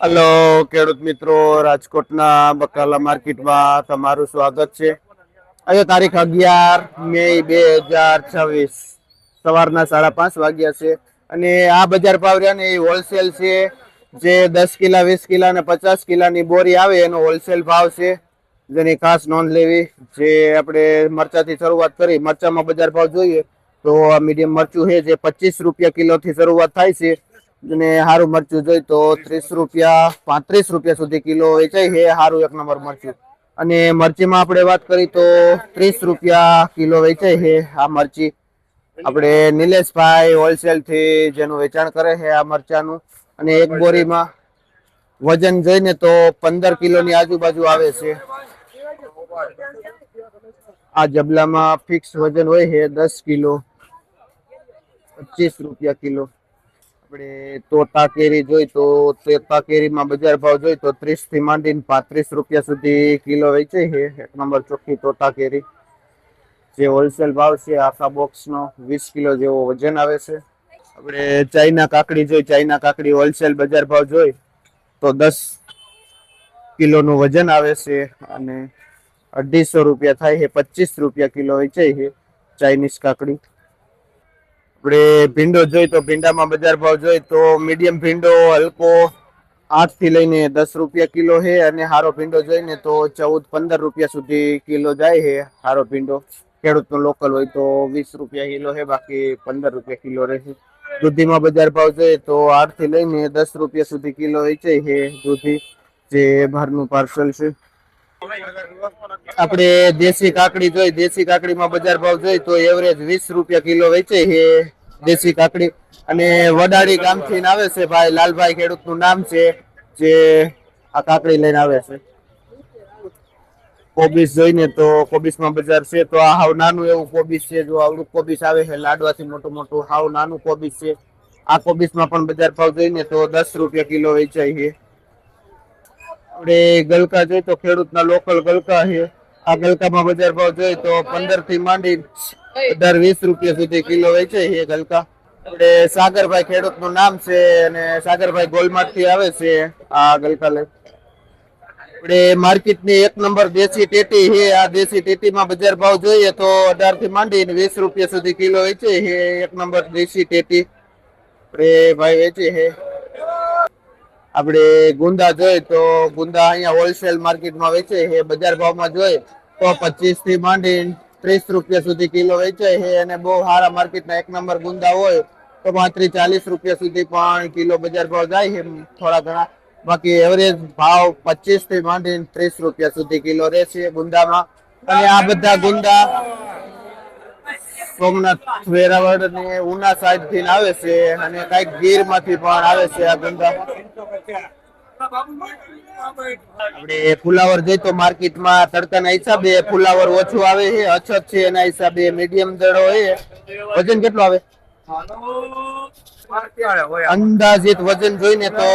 Hello ખેડૂત મિત્રો, રાજકોટના બકાલા માર્કેટમાં તમારું સ્વાગત છે. આજે તારીખ 11 મે 2026 સવારના 5:30 વાગ્યા છે અને આ બજાર ભાવ રહ્યા ને એ હોલસેલ છે. જે 10 કિલા 20 કિલા અને 50 કિલાની બોરી આવે એનો હોલસેલ ભાવ છે, જેની ખાસ નોંધ લેવી. જે આપણે મરચાથી શરૂઆત કરી, મરચામાં બજાર ભાવ જોઈએ તો આ મીડિયમ મરચું છે જે 25 રૂપિયા કિલો થી શરૂઆત થાય છે અને સારું મરચું જોઈ તો 30 રૂપિયા 35 રૂપિયા સુધી કિલો વેચાય છે. સારું એક નંબર મરચું. અને મરચીમાં આપણે વાત કરી તો 30 રૂપિયા કિલો વેચાય છે આ મરચી. આપણે નિલેશભાઈ હોલસેલ થી જેનું વેચાણ કરે છે આ મરચાનું. અને એક બોરીમાં વજન જોઈને તો 15 કિલોની આજુબાજુ આવે છે. આ જબલામાં ફિક્સ વજન હોય છે 10 કિલો, 25 રૂપિયા કિલો. આપણે તોતા કેરી જોઈ તો તોતા કેરીમાં બજાર ભાવ જોઈ તો 30 થી માંડીને 35 રૂપિયા સુધી કિલો વેચાય છે. એક નંબર ચોખ્ખી તોતા કેરી. જે હોલસેલ ભાવ છે આખા બોક્સનો 20 કિલો જેવો વજન આવે છે. આપણે ચાઇના કાકડી જોઈ, ચાઇના કાકડી હોલસેલ બજાર ભાવ જોઈ તો 10 કિલોનું વજન આવે છે અને 250 રૂપિયા થાય છે. 25 રૂપિયા કિલો વેચાય છે ચાઇનીઝ કાકડી. આપણે ભીંડો જોઈ તો ભીંડામાં બજાર ભાવ જોઈ તો મીડિયમ ભીંડો હલકો 8 થી લઈને 10 રૂપિયા કિલો છે અને હારો ભીંડો જોઈને તો 14-15 રૂપિયા સુધી કિલો જાય છે. હારો ભીંડો ખેડૂતનો લોકલ હોય તો 20 રૂપિયા કિલો છે, બાકી 15 રૂપિયા કિલો રહેશે. દૂધીમાં બજાર ભાવ જોઈએ તો 8 થી લઈને 10 રૂપિયા સુધી કિલો વેચાય છે દૂધી, જે બહારનું પાર્સલ છે. આપણે દેશી કાકડી જોઈ, દેશી કાકડીમાં બજાર ભાવ જોઈ તો એવરેજ 20 રૂપિયા કિલો વેચાય છે દેશી કાકડી. અને વડાળી ગામથી આવે છે ભાઈ લાલભાઈ, ખેડૂતનું નામ છે, જે આ કાકડી લઈને આવે છે. કોબીસ જોઈને તો કોબીસમાં બજાર છે તો આ હાવ નાનું એવું કોબીસ છે. જો આવડું કોબીસ આવે છે લાડવાથી મોટું મોટું, હાવ નાનું કોબીસ છે. આ કોબીસમાં પણ બજાર ભાવ જોઈને તો 10 રૂપિયા કિલો વેચાય છે. આપણે ગલકા જોઈ તો ખેડૂતના લોકલ ગલકા છે. આ ગલકામાં બજાર ભાવ જોઈ તો 15 થી માંડી 18-20 રૂપિયા સુધી કિલો વેચાય છે ગલકા. આપણે સાગરભાઈ, ખેડૂતનું નામ છે અને સાગરભાઈ ગોલમાર્ટ થી આવે છે આ ગલકા લઈ. આપણે માર્કેટની એક નંબર દેશી ટેટી છે. આ દેશી ટેટીમાં બજાર ભાવ જોઈએ તો 18 થી માંડીને 20 રૂપિયા સુધી કિલો વેચે છે. એક નંબર દેશી ટેટી આપણે ભાઈ વેચે છે. આપણે ગુંદા જોઈ તો ગુંદા અહીંયા હોલસેલ માર્કેટમાં વેચે છે. બજાર ભાવમાં જોઈએ તો 25 થી માંડીને 30 રૂપિયા સુધી કિલો વેચાય છે. અને બહુ સારા માર્કેટના એક નંબર ગુંદા હોય તો 35-40 રૂપિયા સુધી પણ કિલો બજાર ભાવ જાય છે થોડા ઘણા. બાકી એવરેજ ભાવ 25 થી માંડીને 30 રૂપિયા સુધી કિલો રહેશે ગુંદામાં. અને આ બધા ગુંદા સોમનાથ, વેરાવળ ને ઉના સાઈડ થી આવે છે અને કઈક ગીર માંથી પણ આવે છે આ ગુંદા. આપણે ફુલાવર જોઈ તો માર્કેટમાં તડકાના હિસાબે ફુલાવર ઓછું આવે છે, અછત છે એના હિસાબે મીડિયમ દળો છે. વજન કેટલું આવે? અંદાજિત વજન જોઈને તો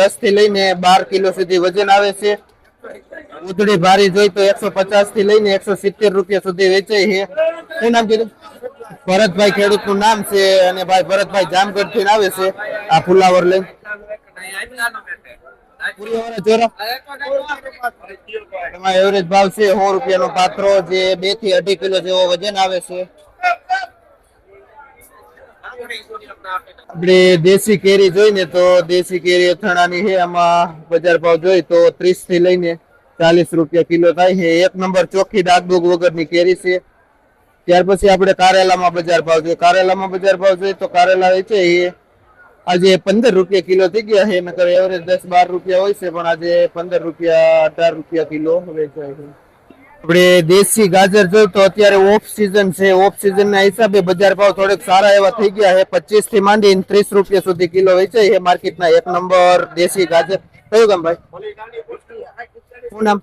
10 થી લઈને 12 કિલો સુધી વજન આવે છે. ઉધડી ભારી જોઈ તો 150 થી લઈને 170 રૂપિયા સુધી વેચાય છે. શું નામ કીધું? ભરતભાઈ, ખેડૂતનું નામ છે અને ભાઈ ભરતભાઈ જામગઢ થી આવે છે આ ફુલાવર લઈને. એમાં એવરેજ ભાવ છે 100 રૂપિયાનો પાત્રો, જે 2 થી 2.5 કિલો જેવો વજન આવે છે. આપણે દેશી કેરી જોઈને તો દેશી કેરી અથાણાની છે. આમાં બજાર ભાવ જોઈ તો 30 થી લઈને 40 રૂપિયા કિલો થાય છે. એક નંબર ચોખ્ખી ડાગડુગ વગરની કેરી છે. ત્યાર પછી આપણે કારેલામાં બજાર ભાવ જોઈએ. કારેલામાં બજાર ભાવ જોઈએ તો કારેલા વેચે એ આજે 15 રૂપિયા કિલો થઈ ગયા છે. નકર એવરેજ 10-12 રૂપિયા હોય છે, પણ આજે 15 રૂપિયા 18 રૂપિયા કિલો વેચાય છે. આપણે દેશી ગાજર જોઈ તો અત્યારે ઓફ સિઝન છે. ઓફ સિઝન ના હિસાબે બજાર ભાવ થોડેક સારા એવા થઈ ગયા છે. 25 થી માંડીને 30 રૂપિયા સુધી કિલો વેચાય છે માર્કેટના એક નંબર દેશી ગાજર. કયું ગામ ભાઈ? શું નામ?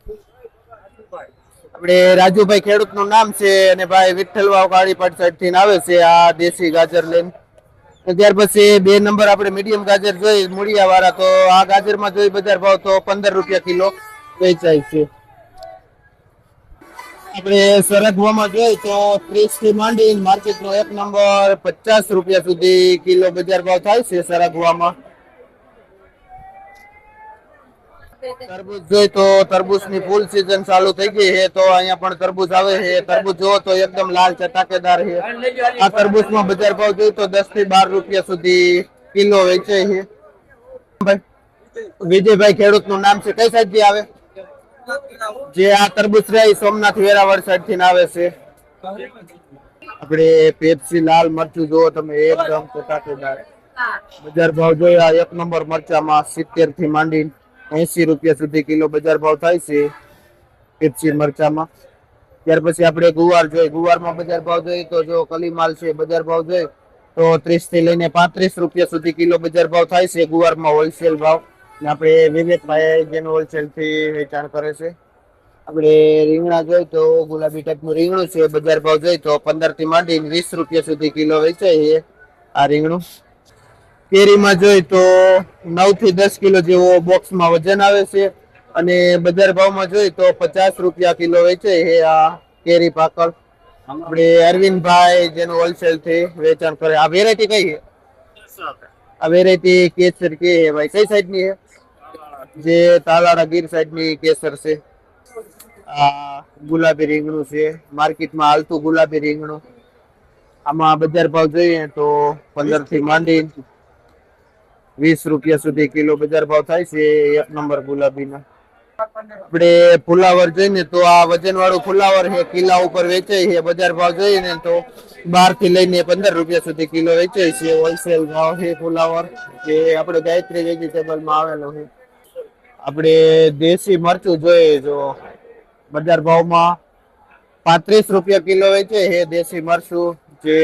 આપણે રાજુભાઈ, ખેડૂતનું નામ છે અને ભાઈ વિઠ્ઠલવાવ કાળીપાટ સાઈડ થી આવે છે આ દેશી ગાજર લઈને. ત્યાર પછી 2 નંબર આપણે મીડિયમ ગાજર જોઈ મૂળિયા વાળા, તો આ ગાજરમાં જોઈ બજાર ભાવ તો 15 રૂપિયા કિલો વેચાય છે. આપણે સરગવામાં જોઈ તો 30 થી માંડી માર્કેટનો એક નંબર 50 રૂપિયા સુધી કિલો બજાર ભાવ થાય છે સરગવામાં. તરબૂચ જોઈ તો તરબૂચની ફૂલ સીઝન ચાલુ થઈ ગઈ છે, તો અહીંયા પણ તરબૂચ આવે છે. તરબૂચ જો તો એકદમ લાલ ચટાકેદાર છે. આ તરબૂચમાં બજાર ભાવ જોઈ તો 10 થી 12 રૂપિયા સુધી કિલો વેચાય છે. વિજયભાઈ ખેડૂત નું નામ છે, કઈ સાઈડ થી આવે? જે આ તરબૂચ છે એ સોમનાથ વેરાવળ સાઈડ થી આવે છે. આપણે પેપ્સી લાલ મરચું જો તમે એકદમ ચટાકેદાર. બજાર ભાવ જોયા એક નંબર મરચામાં 70 થી માંડી 80 રૂપિયા સુધી કિલો બજાર ભાવ થાય છે પેપ્સી મરચામાં. ત્યાર પછી આપણે ગુવાર જોઈએ. ગુવારમાં બજાર ભાવ જોઈએ તો જો કલીમાલ છે બજાર ભાવ જોઈએ તો 30 થી લઈને 35 રૂપિયા સુધી કિલો બજાર ભાવ થાય છે ગુવારમાં હોલસેલ ભાવ. આપણે વિવેકભાઈ જેનું હોલસેલ થી વેચાણ કરે છે. આપણે રીંગણા જોઈએ તો ગુલાબી ટાઈપનું રીંગણું છે બજાર ભાવ જોઈએ તો 15 થી માંડીને 20 રૂપિયા સુધી કિલો વેચાય છે આ રીંગણું. કેરીમાં જોઈએ તો 9 થી 10 કિલો જેવો બોક્સમાં વજન આવે છે અને બજાર ભાવમાં જોઈએ તો 50 રૂપિયા કિલો વેચાય છે આ કેરી પાકળ. આપણે અરવિંદભાઈ જેનું હોલસેલ થી વેચાણ કરે. આ વેરાયટી કઈ છે? આ વેરાયટી કેસર કે ભાઈ કઈ સાઈડ ની છે? જે તાલાળા ગીર સાઈડ ની કેસર છે. આ ગુલાબી રીંગણું છે માર્કેટમાં હાલતું ગુલાબી રીંગણું. આમાં બજાર ભાવ જોઈએ તો 15 થી માંડી 20 રૂપિયા સુધી કિલો બજાર ભાવ થાય છે એક નંબર ગુલાબીના. આપણે ફુલાવર જોઈએ તો આ વજન વાળું ફુલાવર છે કિલા ઉપર વેચાય છે. બજાર ભાવ જોઈએ ને તો 12 થી લઈને 15 રૂપિયા સુધી કિલો વેચાય છે. હોલસેલ ભાવ છે ફુલાવર જે આપણે ગાયત્રી વેજીટેબલ માં આવેલો છે. આપણે દેશી મરચું જોઈએ જો બજાર ભાવમાં 35 રૂપિયા કિલો વેચાય છે દેશી મરચું જે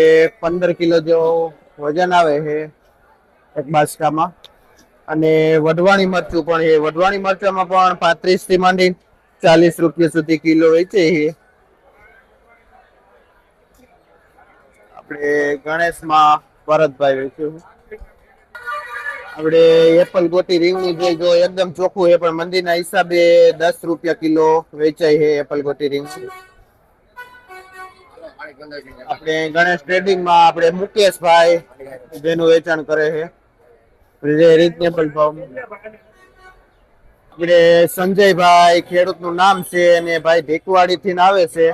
15 કિલો જેવો વજન આવે છે એક બાસકામાં. અને વઢવાણી મરચું પણ છે. વઢવાણી મરચામાં પણ 35 થી માંડી 40 રૂપિયા સુધી કિલો વેચાય છે. આપણે ગણેશમાં ભરતભાઈ વેચ્યું. આપણે એપલ ગોટી રીંગણું જોઈ જો એકદમ ચોખ્ખું છે પણ મંદીના હિસાબે 10 રૂપિયા કિલો વેચાય છે એપલ ગોટી રીંગણું. આપણે ગણેશ ટ્રેડિંગ માં આપણે મુકેશભાઈ જેનું વેચાણ કરે છે રીઝનેબલ ભાવ. આપણે સંજયભાઈ ખેડૂત નું નામ છે અને ભાઈ ઢીકવાડી થી આવે છે.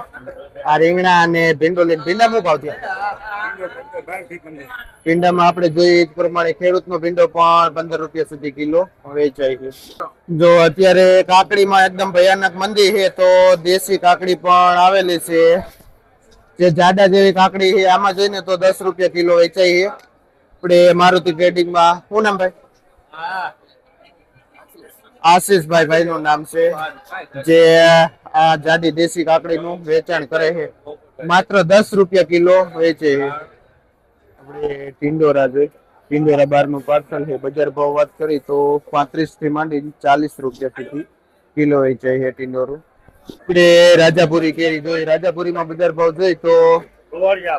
આ રીંગણા અને ભીંડો લઈને ભીંડા શું ભાવ થયા? ભીંડામાં આપણે જોઈએ એ પ્રમાણે ખેડૂત નો ભીંડો પણ 15 રૂપિયા સુધી કિલો વેચાય છે. જો અત્યારે કાકડીમાં એકદમ ભયાનક મંદી છે તો દેશી કાકડી પણ આવેલી છે જે જાડા જેવી કાકડી છે. આમાં જોઈને તો 10 રૂપિયા કિલો વેચાય છે. આપણે મારુતિ ટ્રેડિંગ માં શું નામ ભાઈ? આશીષભાઈ ભાઈ નું નામ છે જે આ જાડી દેશી કાકડી નું વેચાણ કરે છે. માત્ર 10 રૂપિયા કિલો વેચે છે. આપણે ટિંડોરા જોઈ. ટિંડોરા 12 નું પાર્સલ છે. બજાર ભાવ વાત કરી તો 35 થી માંડી 40 રૂપિયા સુધી કિલો વેચાય છે ટિંડોરું. આપણે રાજાપુરી કેરી જોઈ. રાજાપુરીમાં બજાર ભાવ જોઈ તો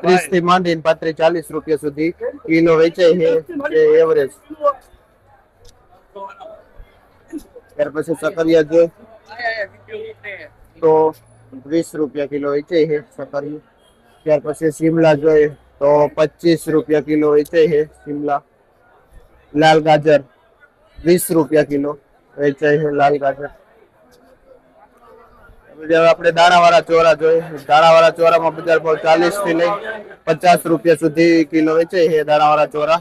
30 થી માંડીને 35-40 રૂપિયા સુધી કિલો વેચાય છે એવરેજ. ત્યાર પછી સકરિયા જોઈ તો 20 રૂપિયા કિલો વેચાય છે સકરિયું. ત્યાર પછી શિમલા જોઈ તો 25 રૂપિયા કિલો વેચાય છે શિમલા. લાલ ગાજર 20 રૂપિયા કિલો વેચાય છે લાલ ગાજર. આપણે દાણાવાળા ચોરા જોઈએ. દાણાવાળા ચોરામાં બજાર ભાવ 40 થી લઈ 50 રૂપિયા સુધી કિલો વેચાય છે દાણાવાળા ચોરા.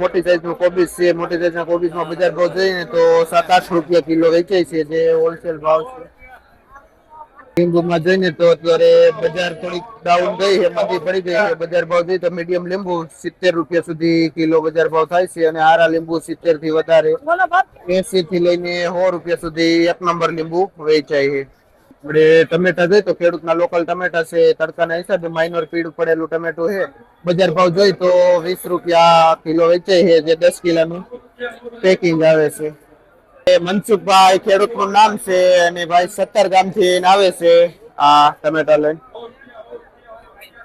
મોટી સાઈઝ નું કોબીજ છે. મોટી સાઈઝ ના કોબીજ માં બજાર ભાવ જોઈએ તો 7-8 રૂપિયા કિલો વેચાય છે જે હોલસેલ ભાવ છે. લીંબુમાં જોઈને તો અત્યારે બજાર થોડીક ડાઉન ગઈ છે, મંદી પડી ગઈ છે. બજાર ભાવ જોઈએ તો મીડિયમ લીંબુ 70 રૂપિયા સુધી કિલો બજાર ભાવ થાય છે અને આરા લીંબુ 70 થી વધારે 80 થી લઈને 100 રૂપિયા સુધી એક નંબર લીંબુ વેચાય છે. આપણે ટમેટા જોઈએ તો ખેડૂતના લોકલ ટમેટા છે તડકાના હિસાબે માઇનોર પીળું પડેલું ટમેટું છે. બજાર ભાવ જોઈ તો 20 રૂપિયા કિલો વેચાય છે જે 10 કિલોનું પેકિંગ આવે છે. મનસુખભાઈ ખેડૂત નું નામ છે અને ભાઈ 17 ગામ થી આવે છે આ ટમેટા લઈને.